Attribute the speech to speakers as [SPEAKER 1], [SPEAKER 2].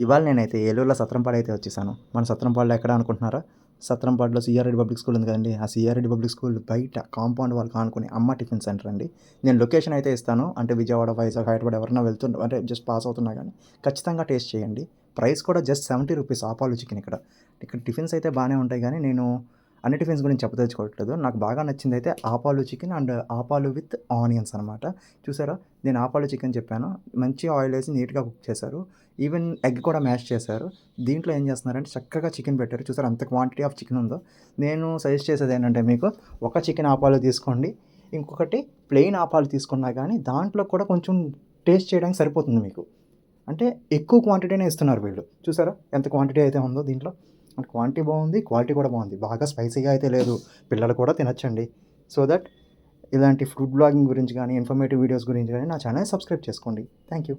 [SPEAKER 1] ఇవాళ నేనైతే ఏలూరులో సత్రంపాడు అయితే వచ్చేసాను. మన సత్రంపాడులో ఎక్కడ అనుకుంటున్నారా? సత్రంపాడులో సిఆర్రెడ్డి పబ్లిక్ స్కూల్ ఉంది కదండీ! ఆ సిఆర్రెడ్డి పబ్లిక్ స్కూల్ బయట కాంపౌండ్ వాళ్ళకి ఆనుకుని అమ్మ టిఫిన్ సెంటర్ అండి. నేను లొకేషన్ అయితే ఇస్తాను. అంటే విజయవాడ, వైజాగ్, హైదరాబాద్ ఎవరైనా అంటే జస్ట్ పాస్ అవుతున్నా కానీ ఖచ్చితంగా టేస్ట్ చేయండి. ప్రైస్ కూడా జస్ట్ ₹70 ఆపాలు చికెన్ ఇక్కడ. ఇక్కడ టిఫిన్స్ అయితే బాగానే ఉంటాయి కానీ నేను అన్ని టిఫిన్స్ గురించి చెప్పదలుచుకోవట్లేదు. నాకు బాగా నచ్చింది అయితే ఆపాలు చికెన్ అండ్ ఆపాలు విత్ ఆనియన్స్ అనమాట. చూసారా? నేను ఆపాలు చికెన్ చెప్పాను. మంచి ఆయిల్ వేసి నీట్‌గా కుక్ చేశారు. ఈవెన్ ఎగ్ కూడా మ్యాష్ చేశారు. దీంట్లో ఏం చేస్తున్నారంటే చక్కగా చికెన్ పెట్టారు. చూసారా అంత క్వాంటిటీ ఆఫ్ చికెన్ ఉందో. నేను సజెస్ట్ చేసేది ఏంటంటే మీకు ఒక చికెన్ ఆపాలు తీసుకోండి. ఇంకొకటి ప్లెయిన్ ఆపాలు తీసుకున్నా కానీ దాంట్లో కూడా కొంచెం టేస్ట్ చేయడానికి సరిపోతుంది మీకు. అంటే ఎక్కువ క్వాంటిటీనే ఇస్తున్నారు వీళ్ళు. చూసారా ఎంత క్వాంటిటీ అయితే ఉందో దీంట్లో. అంటే క్వాంటిటీ బాగుంది, క్వాలిటీ కూడా బాగుంది. బాగా స్పైసీగా అయితే లేదు. పిల్లలు కూడా తినొచ్చండి. సో దట్ ఇలాంటి ఫుడ్ బ్లాగింగ్ గురించి కానీ, ఇన్ఫర్మేటివ్ వీడియోస్ గురించి కానీ నా ఛానల్ సబ్స్క్రైబ్ చేసుకోండి. Thank you.